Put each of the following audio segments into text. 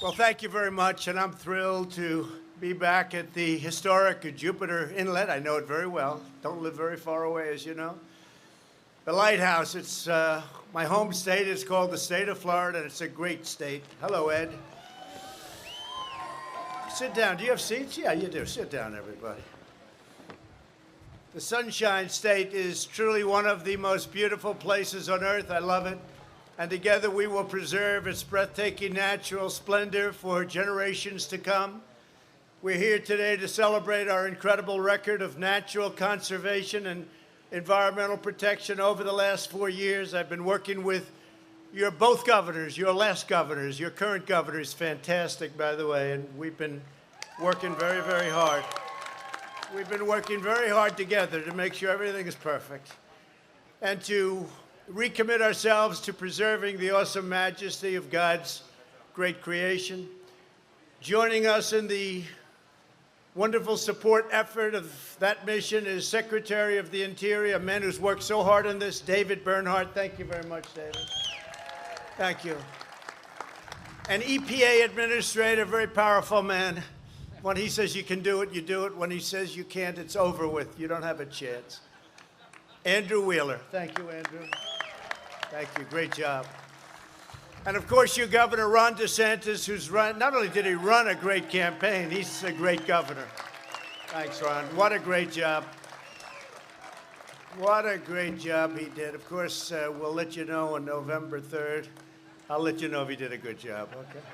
Well, thank you very much, and I'm thrilled to be back at the historic Jupiter Inlet. I know it very well. Don't live very far away, as you know. The lighthouse, it's my home state. It's called the state of Florida, and it's a great state. Hello, Ed. Sit down. Do you have seats? Yeah, you do. Sit down, everybody. The Sunshine State is truly one of the most beautiful places on earth. I love it. And together we will preserve its breathtaking natural splendor for generations to come. We're here today to celebrate our incredible record of natural conservation and environmental protection over the last 4 years. I've been working with your both governors, your last governors. Your current governor is fantastic, by the way, and we've been working very, very hard. We've been working very hard together to make sure everything is perfect and to recommit ourselves to preserving the awesome majesty of God's great creation. Joining us in the wonderful support effort of that mission is Secretary of the Interior, a man who's worked so hard on this, David Bernhardt. Thank you very much, David. Thank you. An EPA Administrator, very powerful man. When he says you can do it, you do it. When he says you can't, it's over with. You don't have a chance. Andrew Wheeler. Thank you, Andrew. Thank you. Great job. And, of course, your Governor, Ron DeSantis, who's run, not only did he run a great campaign, he's a great governor. Thanks, Ron. What a great job. What a great job he did. Of course, we'll let you know on November 3rd. I'll let you know if he did a good job, okay?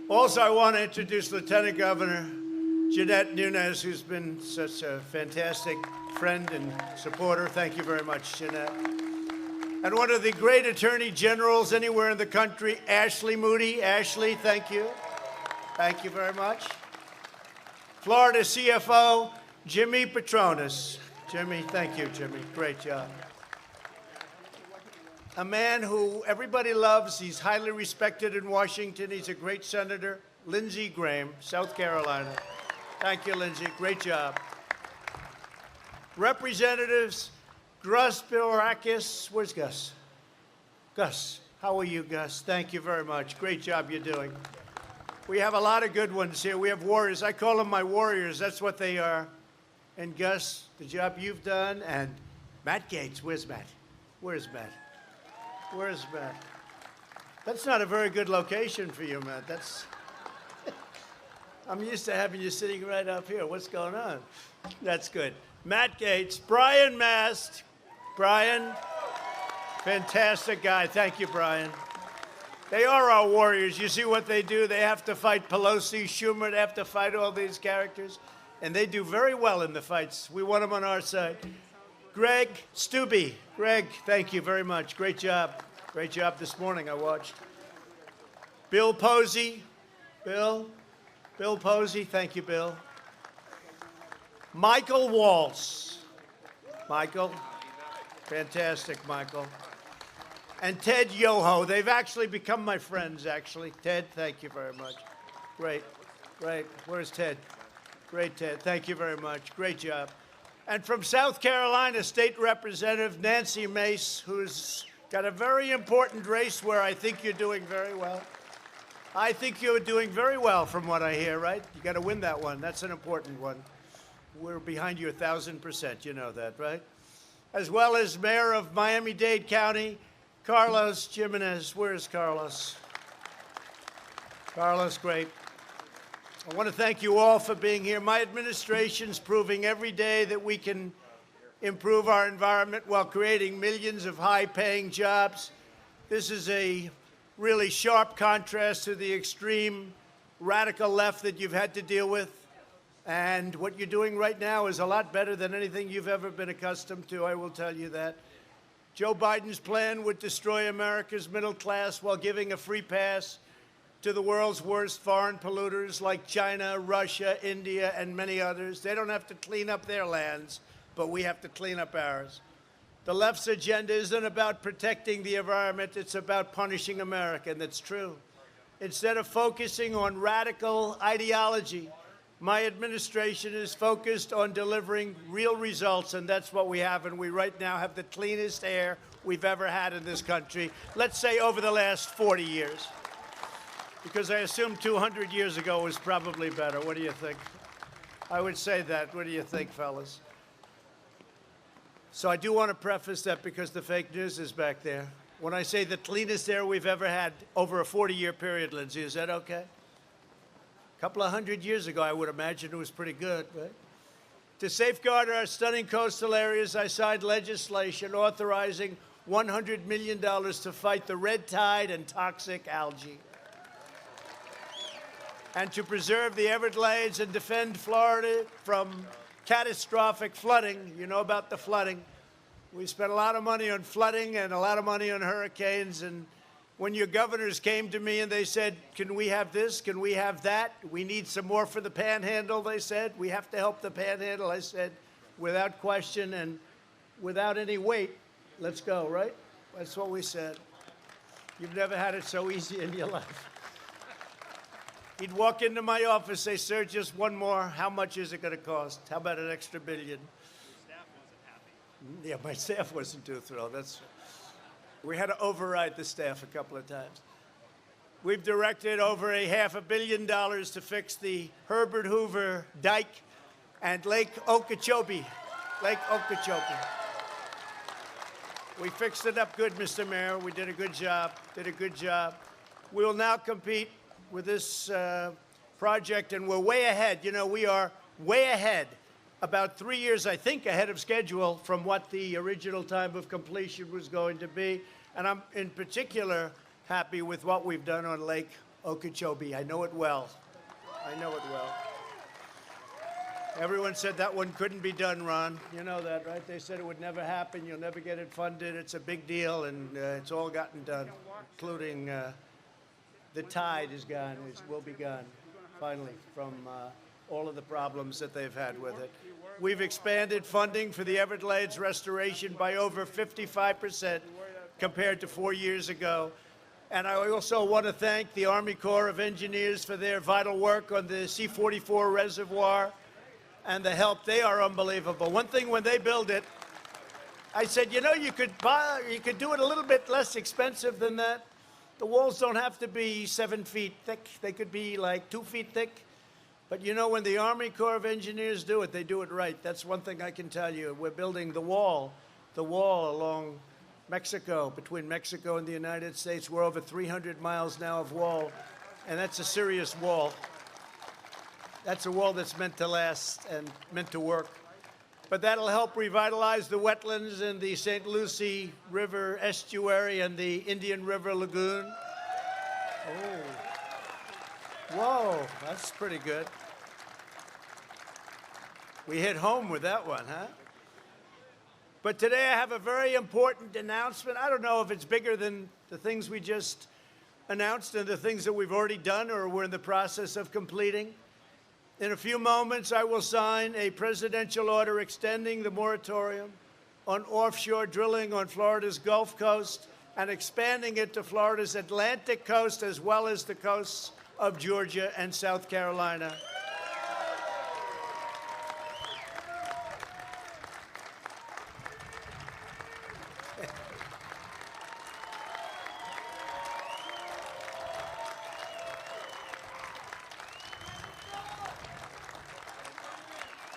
Also, I want to introduce Lieutenant Governor Jeanette Nunez, who's been such a fantastic friend and supporter. Thank you very much, Jeanette. And one of the great attorney generals anywhere in the country, Ashley Moody. Ashley, thank you. Thank you very much. Florida CFO, Jimmy Patronis. Jimmy, thank you, Jimmy. Great job. A man who everybody loves. He's highly respected in Washington. He's a great senator, Lindsey Graham, South Carolina. Thank you, Lindsey. Great job. Representatives, Bilirakis. Where's Gus? Gus, how are you, Gus? Thank you very much. Great job you're doing. We have a lot of good ones here. We have warriors. I call them my warriors. That's what they are. And Gus, the job you've done. And Matt Gaetz. Where's Matt? Where's Matt? Where's Matt? That's not a very good location for you, Matt. That's. I'm used to having you sitting right up here. What's going on? That's good. Matt Gaetz, Brian Mast. Brian, fantastic guy. Thank you, Brian. They are our warriors. You see what they do? They have to fight Pelosi, Schumer. They have to fight all these characters. And they do very well in the fights. We want them on our side. Greg Stubbe. Greg, thank you very much. Great job. Great job this morning, I watched. Bill Posey. Bill Posey. Thank you, Bill. Michael Waltz. Michael. Fantastic, Michael. And Ted Yoho. They've actually become my friends, actually. Ted, thank you very much. Great. Great. Where's Ted? Great, Ted. Thank you very much. Great job. And from South Carolina, State Representative Nancy Mace, who's got a very important race where I think you're doing very well. I think you're doing very well from what I hear, right? You got to win that one. That's an important one. We're behind you 1,000%. You know that, right? As well as Mayor of Miami-Dade County, Carlos Jimenez. Where's Carlos? Carlos, great. I want to thank you all for being here. My administration's proving every day that we can improve our environment while creating millions of high-paying jobs. This is a really sharp contrast to the extreme radical left that you've had to deal with. And what you're doing right now is a lot better than anything you've ever been accustomed to, I will tell you that. Joe Biden's plan would destroy America's middle class while giving a free pass to the world's worst foreign polluters like China, Russia, India, and many others. They don't have to clean up their lands, but we have to clean up ours. The left's agenda isn't about protecting the environment, it's about punishing America, and that's true. Instead of focusing on radical ideology, my administration is focused on delivering real results, and that's what we have. And we right now have the cleanest air we've ever had in this country, let's say over the last 40 years. Because I assume 200 years ago was probably better. What do you think? I would say that. What do you think, fellas? So I do want to preface that because the fake news is back there. When I say the cleanest air we've ever had over a 40-year period, Lindsay, is that okay? A couple of hundred years ago, I would imagine it was pretty good, right? To safeguard our stunning coastal areas, I signed legislation authorizing $100 million to fight the red tide and toxic algae, and to preserve the Everglades and defend Florida from catastrophic flooding. You know about the flooding. We spent a lot of money on flooding and a lot of money on hurricanes. And when your governors came to me and they said, can we have this? Can we have that? We need some more for the panhandle, they said. We have to help the panhandle. I said, without question and without any weight, let's go, right? That's what we said. You've never had it so easy in your life. He'd walk into my office, say, sir, just one more. How much is it going to cost? How about an extra $1 billion? Staff wasn't happy. Yeah, my staff wasn't too thrilled. We had to override the staff a couple of times. We've directed over $500 million to fix the Herbert Hoover Dike and Lake Okeechobee. Lake Okeechobee. We fixed it up good, Mr. Mayor. We did a good job. We will now compete with this project, and we're way ahead. You know, we are way ahead, about 3 years, I think, ahead of schedule from what the original time of completion was going to be. And I'm in particular happy with what we've done on Lake Okeechobee. I know it well. Everyone said that one couldn't be done, Ron. You know that, right? They said it would never happen. You'll never get it funded. It's a big deal, and it's all gotten done, including the tide is gone. It will be gone, finally, from all of the problems that they've had with it. We've expanded funding for the Everglades restoration by over 55% compared to 4 years ago. And I also want to thank the Army Corps of Engineers for their vital work on the C-44 reservoir and the help. They are unbelievable. One thing, when they build it, I said, you know, you could do it a little bit less expensive than that. The walls don't have to be 7 feet thick. They could be like 2 feet thick. But you know, when the Army Corps of Engineers do it, they do it right. That's one thing I can tell you. We're building the wall along Mexico, between Mexico and the United States. We're over 300 miles now of wall, and that's a serious wall. That's a wall that's meant to last and meant to work. But that'll help revitalize the wetlands in the St. Lucie River estuary and the Indian River Lagoon. Oh. Whoa, that's pretty good. We hit home with that one, huh? But today I have a very important announcement. I don't know if it's bigger than the things we just announced and the things that we've already done or we're in the process of completing. In a few moments, I will sign a presidential order extending the moratorium on offshore drilling on Florida's Gulf Coast and expanding it to Florida's Atlantic coast as well as the coasts of Georgia and South Carolina.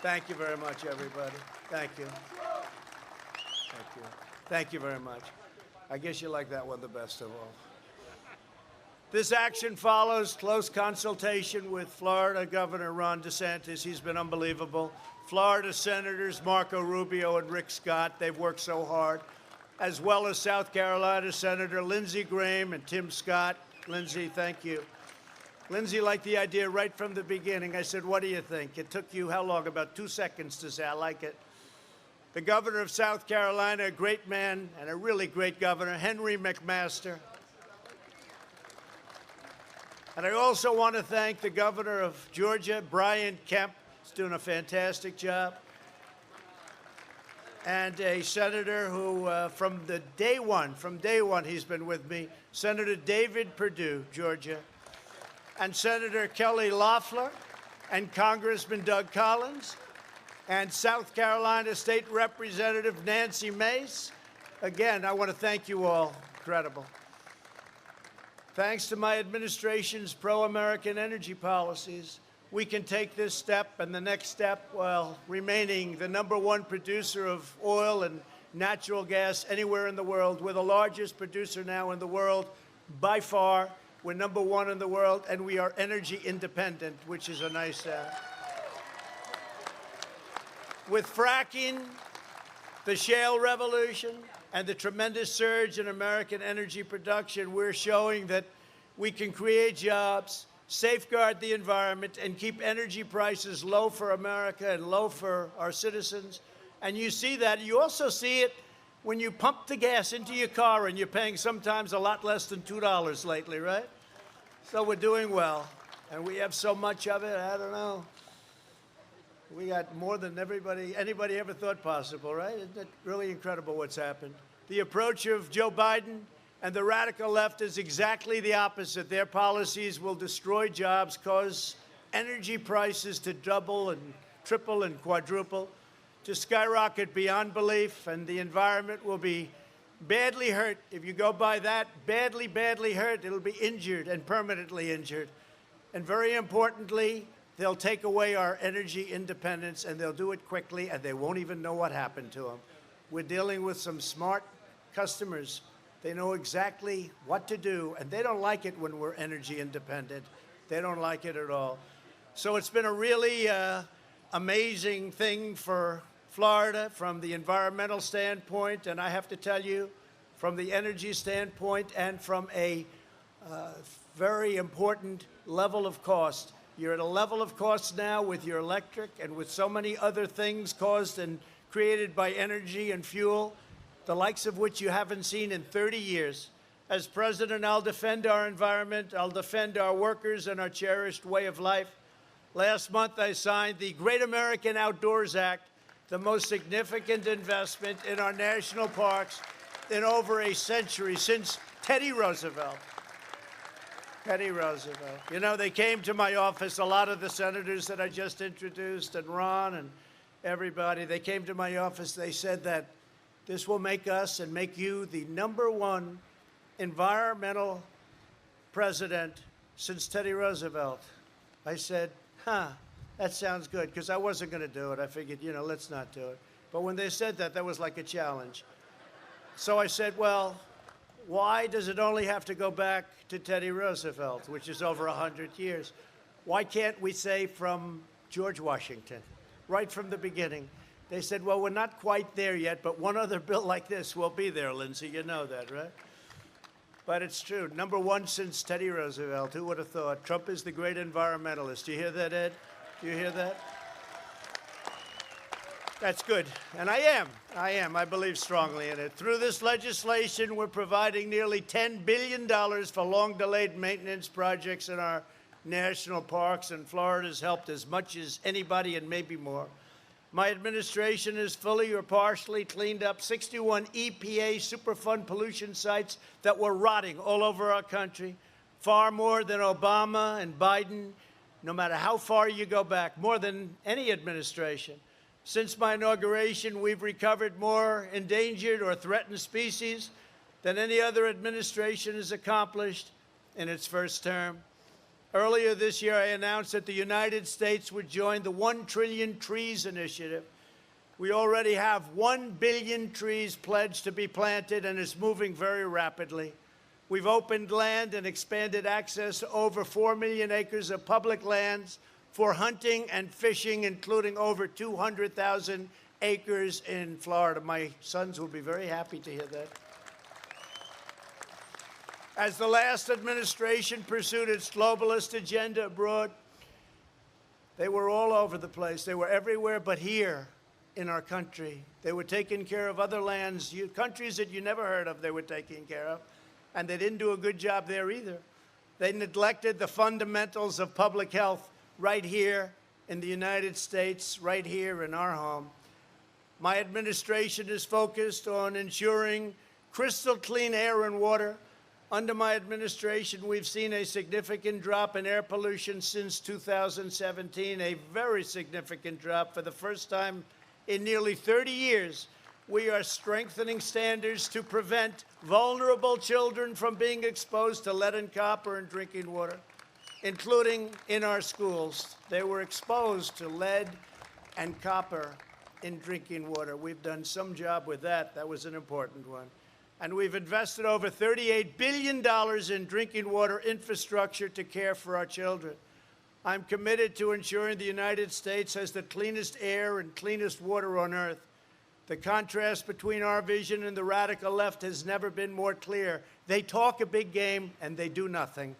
Thank you very much, everybody. Thank you. Thank you. Thank you very much. I guess you like that one the best of all. This action follows close consultation with Florida Governor Ron DeSantis. He's been unbelievable. Florida Senators Marco Rubio and Rick Scott, they've worked so hard, as well as South Carolina Senator Lindsey Graham and Tim Scott. Lindsey, thank you. Lindsey liked the idea right from the beginning. I said, what do you think? It took you how long? About 2 seconds to say, I like it. The governor of South Carolina, a great man and a really great governor, Henry McMaster. And I also want to thank the governor of Georgia, Brian Kemp. He's doing a fantastic job. And a senator who, from day one, he's been with me, Senator David Perdue, Georgia. And Senator Kelly Loeffler, and Congressman Doug Collins, and South Carolina State Representative Nancy Mace. Again, I want to thank you all. Incredible. Thanks to my administration's pro-American energy policies, we can take this step and the next step while remaining the #1 producer of oil and natural gas anywhere in the world. We're the largest producer now in the world by far. We're #1 in the world, and we are energy independent, which is a nice With fracking, the shale revolution, and the tremendous surge in American energy production, we're showing that we can create jobs, safeguard the environment, and keep energy prices low for America and low for our citizens. And you see that. You also see it when you pump the gas into your car and you're paying sometimes a lot less than $2 lately, right? So we're doing well. And we have so much of it, I don't know. We got more than anybody ever thought possible, right? Isn't it really incredible what's happened? The approach of Joe Biden and the radical left is exactly the opposite. Their policies will destroy jobs, cause energy prices to double and triple and quadruple, to skyrocket beyond belief, and the environment will be badly hurt. If you go by that, badly, badly hurt, it'll be injured and permanently injured. And very importantly, they'll take away our energy independence, and they'll do it quickly, and they won't even know what happened to them. We're dealing with some smart customers. They know exactly what to do, and they don't like it when we're energy independent. They don't like it at all. So it's been a really amazing thing for Florida from the environmental standpoint, and I have to tell you, from the energy standpoint and from a very important level of cost. You're at a level of cost now with your electric and with so many other things caused and created by energy and fuel, the likes of which you haven't seen in 30 years. As president, I'll defend our environment, I'll defend our workers and our cherished way of life. Last month, I signed the Great American Outdoors Act, the most significant investment in our national parks in over a century, since Teddy Roosevelt. Teddy Roosevelt. You know, they came to my office, a lot of the senators that I just introduced, and Ron and everybody, they came to my office, they said that this will make us and make you the #1 environmental president since Teddy Roosevelt. I said, that sounds good, because I wasn't going to do it. I figured, you know, let's not do it. But when they said that, that was like a challenge. So I said, well, why does it only have to go back to Teddy Roosevelt, which is over 100 years? Why can't we say from George Washington, right from the beginning? They said, well, we're not quite there yet, but one other bill like this will be there, Lindsay. You know that, right? But it's true. #1 since Teddy Roosevelt. Who would have thought? Trump is the great environmentalist. Do you hear that, Ed? Do you hear that? That's good. And I am. I believe strongly in it. Through this legislation, we're providing nearly $10 billion for long-delayed maintenance projects in our national parks, and Florida's helped as much as anybody and maybe more. My administration has fully or partially cleaned up 61 EPA Superfund pollution sites that were rotting all over our country, far more than Obama and Biden, no matter how far you go back, more than any administration. Since my inauguration, we've recovered more endangered or threatened species than any other administration has accomplished in its first term. Earlier this year, I announced that the United States would join the 1 Trillion Trees Initiative. We already have 1 billion trees pledged to be planted, and it's moving very rapidly. We've opened land and expanded access to over 4 million acres of public lands for hunting and fishing, including over 200,000 acres in Florida. My sons will be very happy to hear that. As the last administration pursued its globalist agenda abroad, they were all over the place. They were everywhere but here in our country. They were taking care of other lands, countries that you never heard of, they were taking care of, and they didn't do a good job there either. They neglected the fundamentals of public health right here in the United States, right here in our home. My administration is focused on ensuring crystal clean air and water. Under my administration, we've seen a significant drop in air pollution since 2017, a very significant drop. For the first time in nearly 30 years, We are strengthening standards to prevent vulnerable children from being exposed to lead and copper in drinking water, including in our schools. They were exposed to lead and copper in drinking water. We've done some job with that. That was an important one. And we've invested over $38 billion in drinking water infrastructure to care for our children. I'm committed to ensuring the United States has the cleanest air and cleanest water on earth. The contrast between our vision and the radical left has never been more clear. They talk a big game and they do nothing.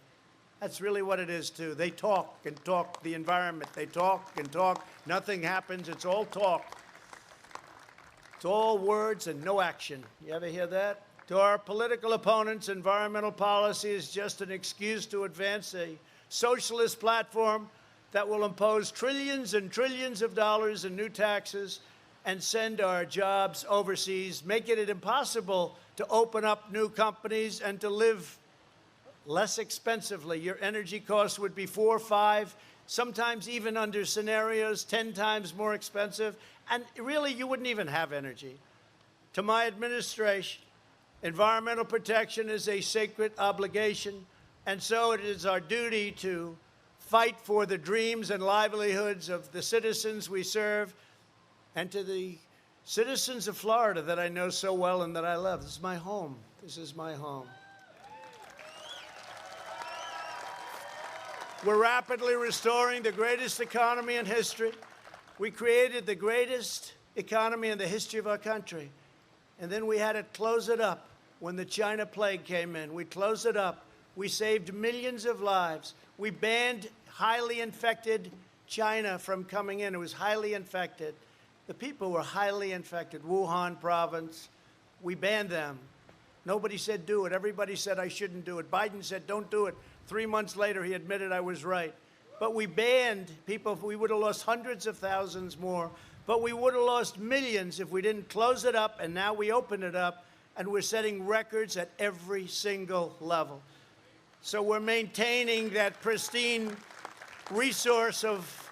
That's really what it is, too. They talk and talk the environment. They talk and talk. Nothing happens. It's all talk. It's all words and no action. You ever hear that? To our political opponents, environmental policy is just an excuse to advance a socialist platform that will impose trillions and trillions of dollars in new taxes and send our jobs overseas, making it impossible to open up new companies and to live less expensively. Your energy costs would be 4, 5, sometimes even under scenarios 10 times more expensive, and really you wouldn't even have energy. To my administration, environmental protection is a sacred obligation, and so it is our duty to fight for the dreams and livelihoods of the citizens we serve, and to the citizens of Florida that I know so well and that I love. This is my home. This is my home. We're rapidly restoring the greatest economy in history. We created the greatest economy in the history of our country. And then we had to close it up when the China plague came in. We closed it up. We saved millions of lives. We banned highly infected China from coming in. It was highly infected. The people were highly infected. Wuhan province, we banned them. Nobody said do it. Everybody said I shouldn't do it. Biden said don't do it. 3 months later, he admitted I was right. But we banned people. We would have lost hundreds of thousands more. But we would have lost millions if we didn't close it up. And now we open it up, and we're setting records at every single level. So we're maintaining that pristine resource of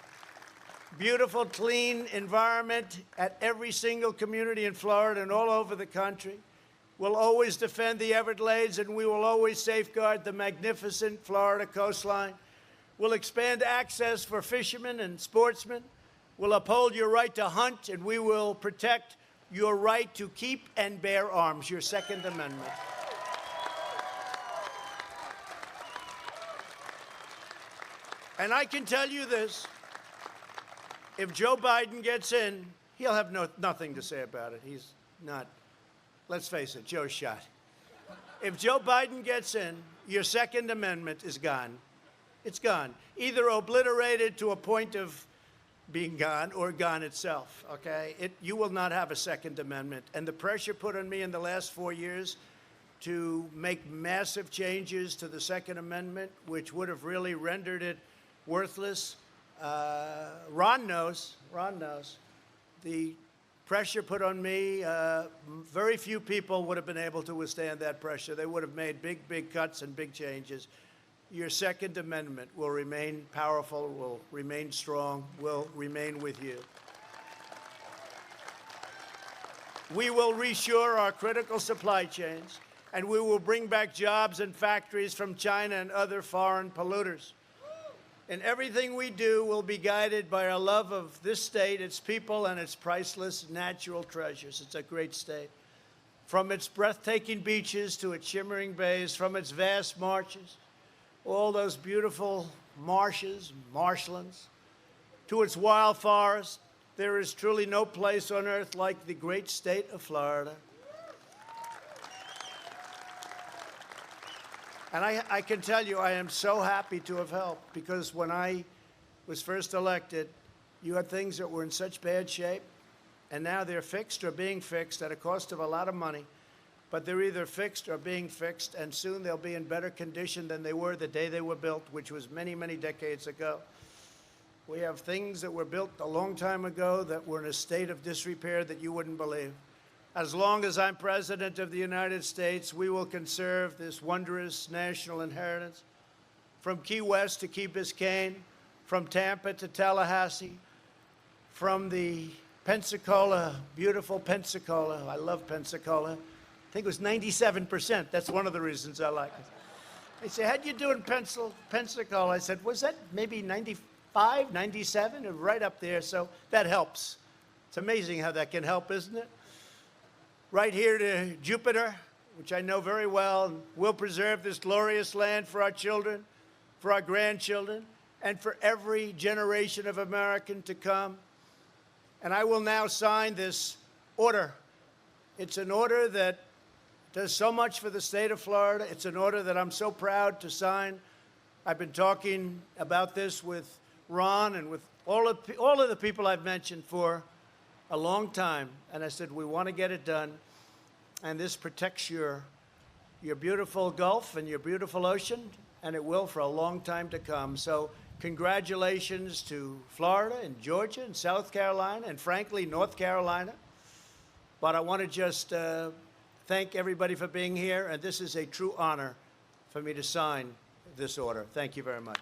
beautiful, clean environment at every single community in Florida and all over the country. We'll always defend the Everglades, and we will always safeguard the magnificent Florida coastline. We'll expand access for fishermen and sportsmen. We'll uphold your right to hunt, and we will protect your right to keep and bear arms, your Second Amendment. And I can tell you this. If Joe Biden gets in, he'll have nothing to say about it. He's not. Let's face it, Joe's shot. If Joe Biden gets in, your Second Amendment is gone. It's gone. Either obliterated to a point of being gone or gone itself, okay? You will not have a Second Amendment. And the pressure put on me in the last 4 years to make massive changes to the Second Amendment, which would have really rendered it worthless. Ron knows. The pressure put on me, very few people would have been able to withstand that pressure. They would have made big cuts and big changes. Your Second Amendment will remain powerful, will remain strong, will remain with you. We will reshore our critical supply chains, and we will bring back jobs and factories from China and other foreign polluters. And everything we do will be guided by our love of this state, its people, and its priceless natural treasures. It's a great state. From its breathtaking beaches to its shimmering bays, from its vast marshes, all those beautiful marshes, marshlands, to its wild forests, there is truly no place on earth like the great state of Florida. And I can tell you, I am so happy to have helped, because when I was first elected, you had things that were in such bad shape, and now they're fixed or being fixed at a cost of a lot of money. But they're either fixed or being fixed, and soon they'll be in better condition than they were the day they were built, which was many, many decades ago. We have things that were built a long time ago that were in a state of disrepair that you wouldn't believe. As long as I'm President of the United States, we will conserve this wondrous national inheritance. From Key West to Key Biscayne, from Tampa to Tallahassee, from the Pensacola, beautiful Pensacola. I love Pensacola. I think it was 97%. That's one of the reasons I like it. They say, how'd you do in Pensacola? I said, was that maybe 95, 97? And right up there, so that helps. It's amazing how that can help, isn't it? Right here to Jupiter, which I know very well, and we'll preserve this glorious land for our children, for our grandchildren, and for every generation of American to come. And I will now sign this order. It's an order that does so much for the state of Florida. It's an order that I'm so proud to sign. I've been talking about this with Ron and with all of the people I've mentioned for a long time. And I said, we want to get it done. And this protects your beautiful Gulf and your beautiful ocean, and it will for a long time to come. So congratulations to Florida and Georgia and South Carolina and, frankly, North Carolina. But I want to just thank everybody for being here, and this is a true honor for me to sign this order. Thank you very much.